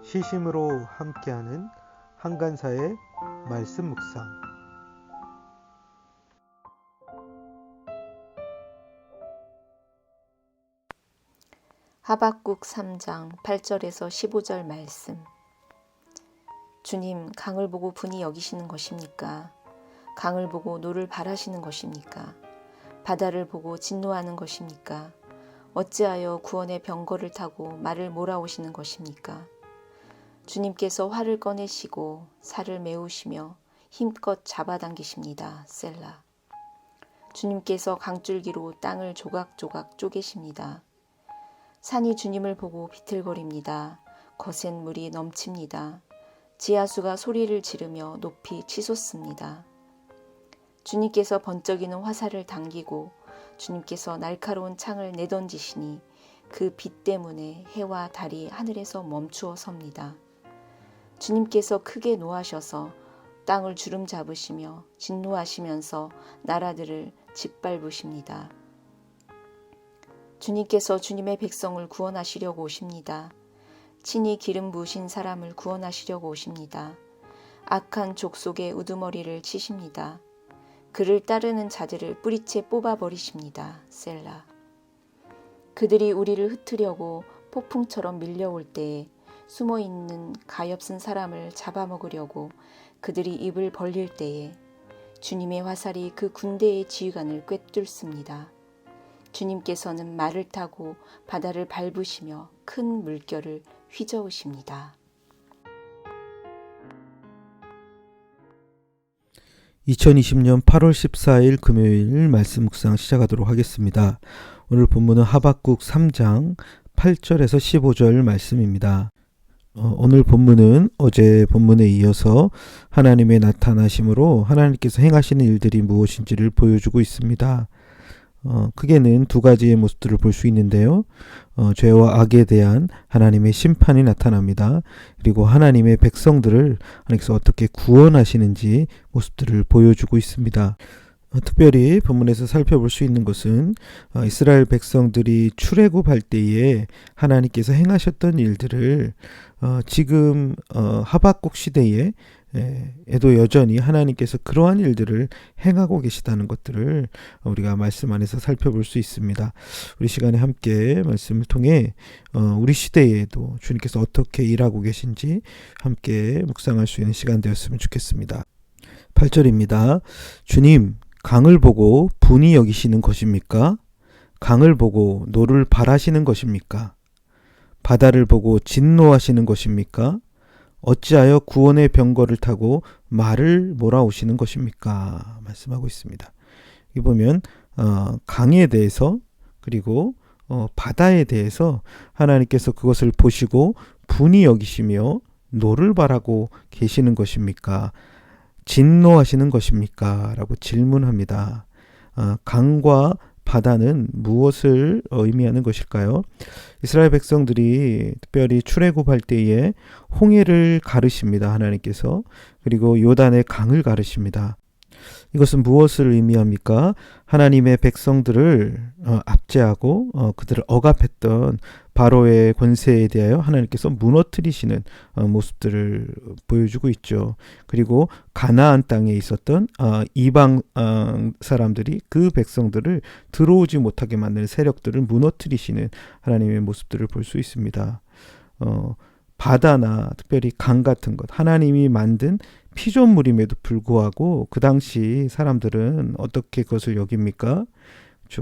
시심으로 함께하는 한간사의 말씀 묵상. 하박국 3장 8절에서 15절 말씀. 주님, 강을 보고 분이 여기시는 것입니까? 강을 보고 노를 바라시는 것입니까? 바다를 보고 진노하는 것입니까? 어찌하여 구원의 병거를 타고 말을 몰아오시는 것입니까? 주님께서 활을 꺼내시고 살을 메우시며 힘껏 잡아당기십니다. 셀라. 주님께서 강줄기로 땅을 조각조각 쪼개십니다. 산이 주님을 보고 비틀거립니다. 거센 물이 넘칩니다. 지하수가 소리를 지르며 높이 치솟습니다. 주님께서 번쩍이는 화살을 당기고 주님께서 날카로운 창을 내던지시니 그 빛 때문에 해와 달이 하늘에서 멈추어 섭니다. 주님께서 크게 노하셔서 땅을 주름 잡으시며 진노하시면서 나라들을 짓밟으십니다. 주님께서 주님의 백성을 구원하시려고 오십니다. 친히 기름 부으신 사람을 구원하시려고 오십니다. 악한 족속의 우두머리를 치십니다. 그를 따르는 자들을 뿌리채 뽑아버리십니다. 셀라. 그들이 우리를 흩으려고 폭풍처럼 밀려올 때에 숨어있는 가엾은 사람을 잡아먹으려고 그들이 입을 벌릴 때에 주님의 화살이 그 군대의 지휘관을 꿰뚫습니다. 주님께서는 말을 타고 바다를 밟으시며 큰 물결을 휘저으십니다. 2020년 8월 14일 금요일 말씀 묵상 시작하도록 하겠습니다. 오늘 본문은 하박국 3장 8절에서 15절 말씀입니다. 오늘 본문은 어제 본문에 이어서 하나님의 나타나심으로 하나님께서 행하시는 일들이 무엇인지를 보여주고 있습니다. 크게는 두 가지의 모습들을 볼 수 있는데요. 죄와 악에 대한 하나님의 심판이 나타납니다. 그리고 하나님의 백성들을 하나님께서 어떻게 구원하시는지 모습들을 보여주고 있습니다. 특별히 본문에서 살펴볼 수 있는 것은 이스라엘 백성들이 출애굽할 때에 하나님께서 행하셨던 일들을 지금 하박국 시대에 에도 여전히 하나님께서 그러한 일들을 행하고 계시다는 것들을 우리가 말씀 안에서 살펴볼 수 있습니다. 우리 시간에 함께 말씀을 통해 우리 시대에도 주님께서 어떻게 일하고 계신지 함께 묵상할 수 있는 시간 되었으면 좋겠습니다. 8절입니다. 주님, 강을 보고 분이 여기시는 것입니까? 강을 보고 노를 바라시는 것입니까? 바다를 보고 진노하시는 것입니까? 어찌하여 구원의 병거를 타고 말을 몰아오시는 것입니까? 말씀하고 있습니다. 여기 보면 강에 대해서 그리고 바다에 대해서 하나님께서 그것을 보시고 분이 여기시며 노를 바라고 계시는 것입니까? 진노하시는 것입니까? 라고 질문합니다. 강과 바다는 무엇을 의미하는 것일까요? 이스라엘 백성들이 특별히 출애굽할 때에 홍해를 가르십니다. 하나님께서. 그리고 요단의 강을 가르십니다. 이것은 무엇을 의미합니까? 하나님의 백성들을 압제하고 그들을 억압했던 바로의 권세에 대하여 하나님께서 무너뜨리시는 모습들을 보여주고 있죠. 그리고 가나안 땅에 있었던 이방 사람들이 그 백성들을 들어오지 못하게 만드는 세력들을 무너뜨리시는 하나님의 모습들을 볼 수 있습니다. 바다나 특별히 강 같은 것, 하나님이 만든 피조물임에도 불구하고 그 당시 사람들은 어떻게 그것을 여깁니까?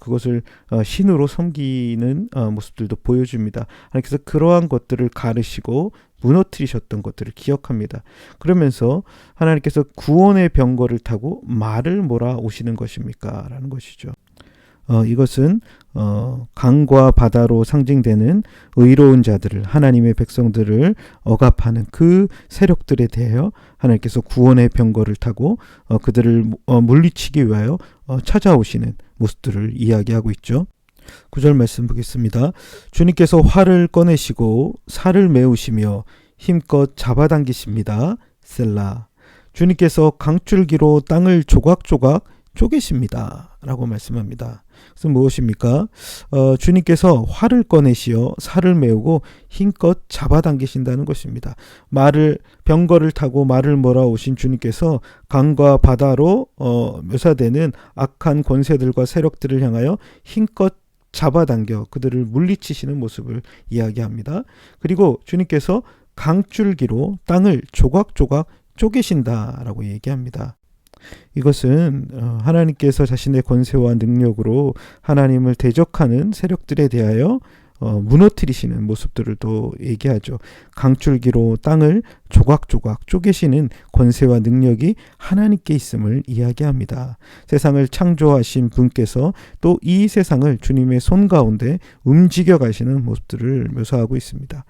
그것을 신으로 섬기는 모습들도 보여줍니다. 하나님께서 그러한 것들을 가르시고 무너뜨리셨던 것들을 기억합니다. 그러면서 하나님께서 구원의 병거를 타고 말을 몰아오시는 것입니까? 라는 것이죠. 이것은 강과 바다로 상징되는 의로운 자들을, 하나님의 백성들을 억압하는 그 세력들에 대하여 하나님께서 구원의 병거를 타고 그들을 물리치기 위하여 찾아오시는 모습들을 이야기하고 있죠. 9절 말씀 보겠습니다. 주님께서 활을 꺼내시고 살을 메우시며 힘껏 잡아당기십니다. 셀라. 주님께서 강줄기로 땅을 조각조각 쪼개십니다 라고 말씀합니다. 그래서 무엇입니까? 주님께서 활을 꺼내시어 살을 메우고 힘껏 잡아당기신다는 것입니다. 병거를 타고 말을 몰아오신 주님께서 강과 바다로 묘사되는 악한 권세들과 세력들을 향하여 힘껏 잡아당겨 그들을 물리치시는 모습을 이야기합니다. 그리고 주님께서 강줄기로 땅을 조각조각 쪼개신다라고 얘기합니다. 이것은 하나님께서 자신의 권세와 능력으로 하나님을 대적하는 세력들에 대하여 무너뜨리시는 모습들을 또 얘기하죠. 강줄기로 땅을 조각조각 쪼개시는 권세와 능력이 하나님께 있음을 이야기합니다. 세상을 창조하신 분께서 또 이 세상을 주님의 손 가운데 움직여 가시는 모습들을 묘사하고 있습니다.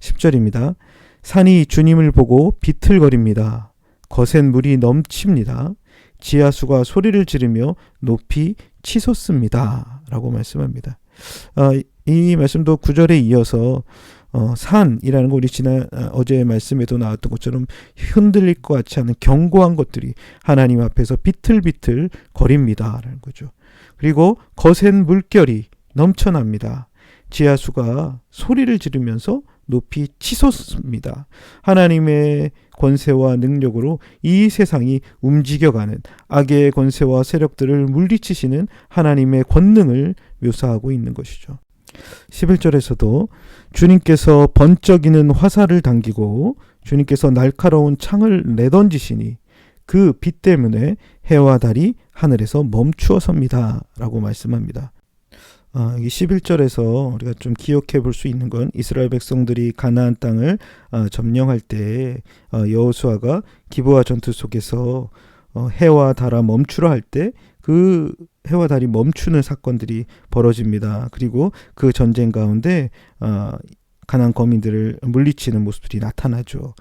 10절입니다. 산이 주님을 보고 비틀거립니다. 거센 물이 넘칩니다. 지하수가 소리를 지르며 높이 치솟습니다. 라고 말씀합니다. 이 말씀도 9절에 이어서 산이라는 거 우리 어제의 말씀에도 나왔던 것처럼 흔들릴 것 같지 않은 견고한 것들이 하나님 앞에서 비틀비틀 거립니다. 라는 거죠. 그리고 거센 물결이 넘쳐납니다. 지하수가 소리를 지르면서 높이 치솟습니다. 하나님의 권세와 능력으로 이 세상이 움직여가는 악의 권세와 세력들을 물리치시는 하나님의 권능을 묘사하고 있는 것이죠. 11절에서도 주님께서 번쩍이는 화살을 당기고 주님께서 날카로운 창을 내던지시니 그 빛 때문에 해와 달이 하늘에서 멈추어 섭니다. 라고 말씀합니다. 이 11절에서 우리가 좀 기억해 볼 수 있는 건 이스라엘 백성들이 가나안 땅을 점령할 때 여호수아가 기브아 전투 속에서 해와 달아 멈추라 할 때 그 해와 달이 멈추는 사건들이 벌어집니다. 그리고 그 전쟁 가운데 가나안 거민들을 물리치는 모습들이 나타나죠.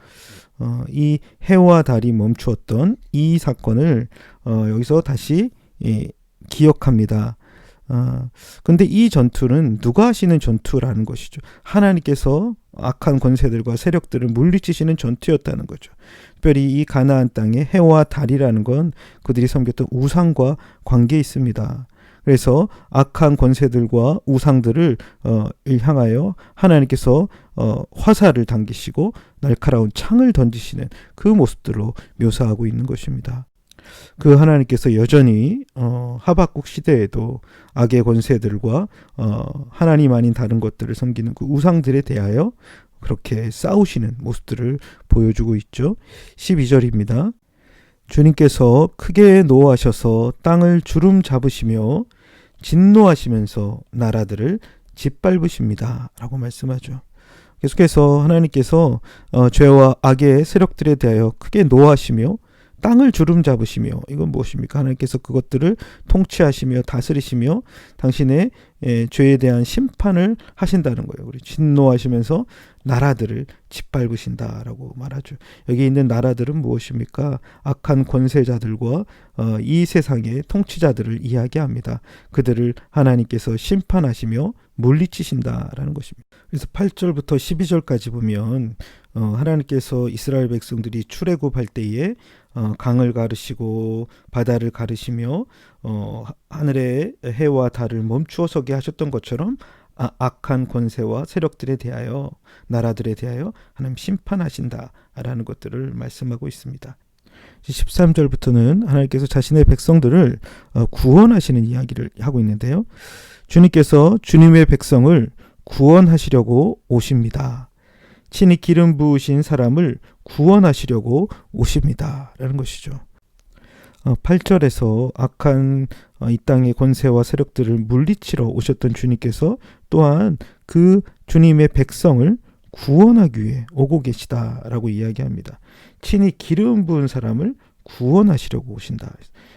이 해와 달이 멈추었던 이 사건을 여기서 다시 기억합니다. 근데 이 전투는 누가 하시는 전투라는 것이죠. 하나님께서 악한 권세들과 세력들을 물리치시는 전투였다는 거죠. 특별히 이 가나안 땅의 해와 달이라는 건 그들이 섬겼던 우상과 관계에 있습니다. 그래서 악한 권세들과 우상들을 향하여 하나님께서 화살을 당기시고 날카로운 창을 던지시는 그 모습들로 묘사하고 있는 것입니다. 그 하나님께서 여전히 하박국 시대에도 악의 권세들과 하나님 아닌 다른 것들을 섬기는 그 우상들에 대하여 그렇게 싸우시는 모습들을 보여주고 있죠. 12절입니다. 주님께서 크게 노하셔서 땅을 주름 잡으시며 진노하시면서 나라들을 짓밟으십니다. 라고 말씀하죠. 계속해서 하나님께서 죄와 악의 세력들에 대하여 크게 노하시며 땅을 주름 잡으시며, 이건 무엇입니까? 하나님께서 그것들을 통치하시며 다스리시며 당신의 죄에 대한 심판을 하신다는 거예요. 그리고 진노하시면서 나라들을 짓밟으신다라고 말하죠. 여기 있는 나라들은 무엇입니까? 악한 권세자들과 이 세상의 통치자들을 이야기합니다. 그들을 하나님께서 심판하시며 물리치신다라는 것입니다. 그래서 8절부터 12절까지 보면 하나님께서 이스라엘 백성들이 출애굽할 때에 강을 가르시고 바다를 가르시며 하늘의 해와 달을 멈추어 서게 하셨던 것처럼 악한 권세와 세력들에 대하여 나라들에 대하여 하나님 심판하신다라는 것들을 말씀하고 있습니다. 13절부터는 하나님께서 자신의 백성들을 구원하시는 이야기를 하고 있는데요. 주님께서 주님의 백성을 구원하시려고 오십니다. 친히 기름 부으신 사람을 구원하시려고 오십니다. 라는 것이죠. 8절에서 악한 이 땅의 권세와 세력들을 물리치러 오셨던 주님께서 또한 그 주님의 백성을 구원하기 위해 오고 계시다라고 이야기합니다. 친히 기름 부은 사람을 구원하시려고 오신다.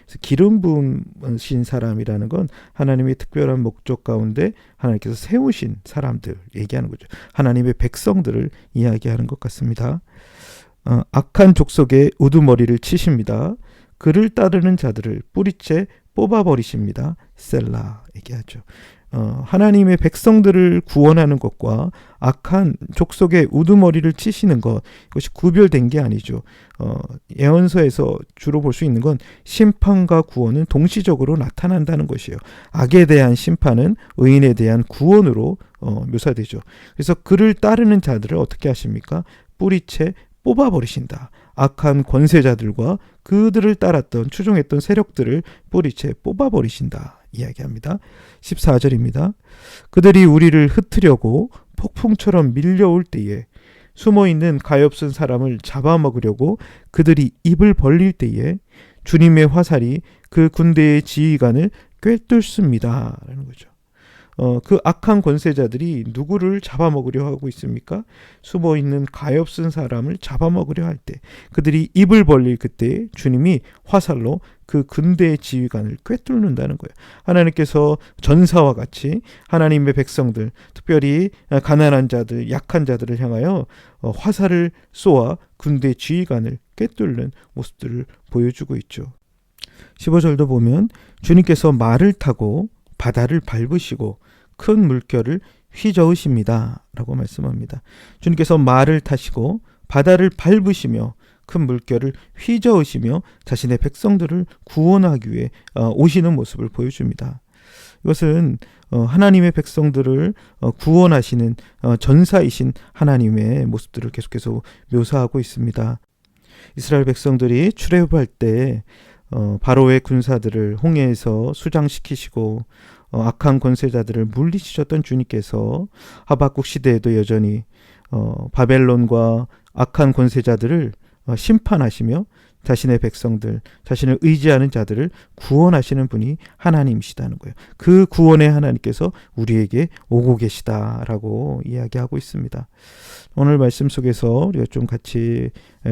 그래서 기름 부으신 사람이라는 건 하나님의 특별한 목적 가운데 하나님께서 세우신 사람들 얘기하는 거죠. 하나님의 백성들을 이야기하는 것 같습니다. 악한 족속의 우두머리를 치십니다. 그를 따르는 자들을 뿌리째 뽑아버리십니다. 셀라 얘기하죠. 하나님의 백성들을 구원하는 것과 악한 족속의 우두머리를 치시는 것, 이것이 구별된 게 아니죠. 예언서에서 주로 볼 수 있는 건 심판과 구원은 동시적으로 나타난다는 것이에요. 악에 대한 심판은 의인에 대한 구원으로 묘사되죠. 그래서 그를 따르는 자들을 어떻게 하십니까? 뿌리채 뽑아버리신다. 악한 권세자들과 그들을 따랐던 추종했던 세력들을 뿌리채 뽑아버리신다 이야기합니다. 14절입니다. 그들이 우리를 흩으려고 폭풍처럼 밀려올 때에 숨어있는 가엾은 사람을 잡아먹으려고 그들이 입을 벌릴 때에 주님의 화살이 그 군대의 지휘관을 꿰뚫습니다 라는 거죠. 그 악한 권세자들이 누구를 잡아먹으려 하고 있습니까? 숨어있는 가엾은 사람을 잡아먹으려 할 때, 그들이 입을 벌릴 그때 주님이 화살로 그 군대의 지휘관을 꿰뚫는다는 거예요. 하나님께서 전사와 같이 하나님의 백성들, 특별히 가난한 자들, 약한 자들을 향하여 화살을 쏘아 군대 지휘관을 꿰뚫는 모습들을 보여주고 있죠. 15절도 보면 주님께서 말을 타고 바다를 밟으시고 큰 물결을 휘저으십니다 라고 말씀합니다. 주님께서 말을 타시고 바다를 밟으시며 큰 물결을 휘저으시며 자신의 백성들을 구원하기 위해 오시는 모습을 보여줍니다. 이것은 하나님의 백성들을 구원하시는 전사이신 하나님의 모습들을 계속해서 묘사하고 있습니다. 이스라엘 백성들이 출애굽할 때 바로의 군사들을 홍해에서 수장시키시고 악한 권세자들을 물리치셨던 주님께서 하박국 시대에도 여전히 바벨론과 악한 권세자들을 심판하시며 자신의 백성들, 자신을 의지하는 자들을 구원하시는 분이 하나님이시다는 거예요. 그 구원의 하나님께서 우리에게 오고 계시다라고 이야기하고 있습니다. 오늘 말씀 속에서 우리가 좀 같이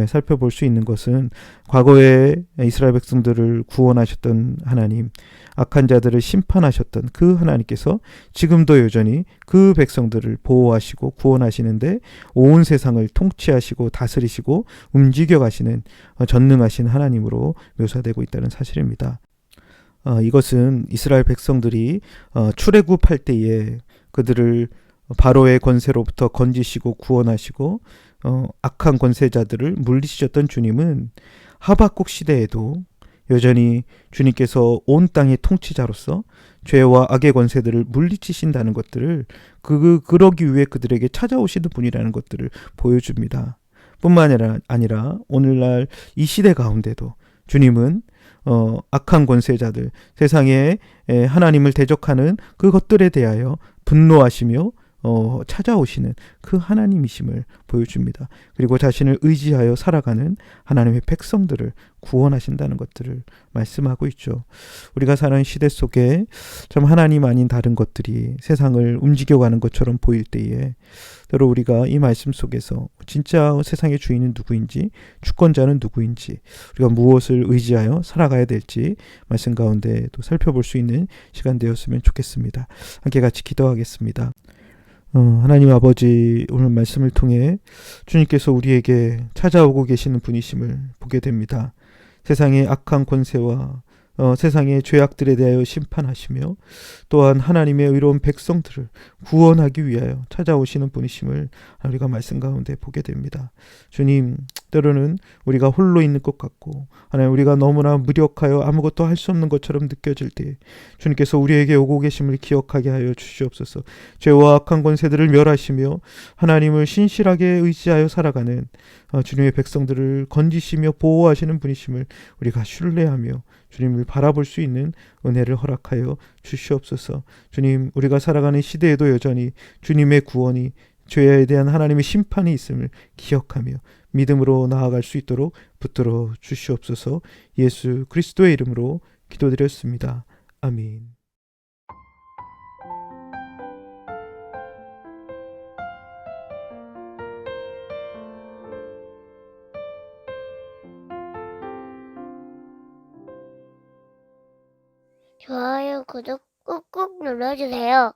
살펴볼 수 있는 것은 과거에 이스라엘 백성들을 구원하셨던 하나님, 악한 자들을 심판하셨던 그 하나님께서 지금도 여전히 그 백성들을 보호하시고 구원하시는데 온 세상을 통치하시고 다스리시고 움직여 가시는 전능하신 하나님으로 묘사되고 있다는 사실입니다. 이것은 이스라엘 백성들이 출애굽할 때에 그들을 바로의 권세로부터 건지시고 구원하시고 악한 권세자들을 물리치셨던 주님은 하박국 시대에도 여전히 주님께서 온 땅의 통치자로서 죄와 악의 권세들을 물리치신다는 것들을 그러기 위해 그들에게 찾아오시는 분이라는 것들을 보여줍니다. 뿐만 아니라 오늘날 이 시대 가운데도 주님은 악한 권세자들, 세상에 하나님을 대적하는 그것들에 대하여 분노하시며 찾아오시는 그 하나님이심을 보여줍니다. 그리고 자신을 의지하여 살아가는 하나님의 백성들을 구원하신다는 것들을 말씀하고 있죠. 우리가 사는 시대 속에 참 하나님 아닌 다른 것들이 세상을 움직여가는 것처럼 보일 때에 때로 우리가 이 말씀 속에서 진짜 세상의 주인은 누구인지, 주권자는 누구인지, 우리가 무엇을 의지하여 살아가야 될지 말씀 가운데 또 살펴볼 수 있는 시간 되었으면 좋겠습니다. 함께 같이 기도하겠습니다. 하나님 아버지, 오늘 말씀을 통해 주님께서 우리에게 찾아오고 계시는 분이심을 보게 됩니다. 세상의 악한 권세와 세상의 죄악들에 대하여 심판하시며 또한 하나님의 의로운 백성들을 구원하기 위하여 찾아오시는 분이심을 우리가 말씀 가운데 보게 됩니다. 주님, 때로는 우리가 홀로 있는 것 같고 하나님 우리가 너무나 무력하여 아무것도 할 수 없는 것처럼 느껴질 때 주님께서 우리에게 오고 계심을 기억하게 하여 주시옵소서. 죄와 악한 권세들을 멸하시며 하나님을 신실하게 의지하여 살아가는 주님의 백성들을 건지시며 보호하시는 분이심을 우리가 신뢰하며 주님을 바라볼 수 있는 은혜를 허락하여 주시옵소서. 주님, 우리가 살아가는 시대에도 여전히 주님의 구원이, 죄에 대한 하나님의 심판이 있음을 기억하며 믿음으로 나아갈 수 있도록 붙들어 주시옵소서. 예수 그리스도의 이름으로 기도드렸습니다. 아멘. 좋아요, 구독 꾹꾹 눌러주세요.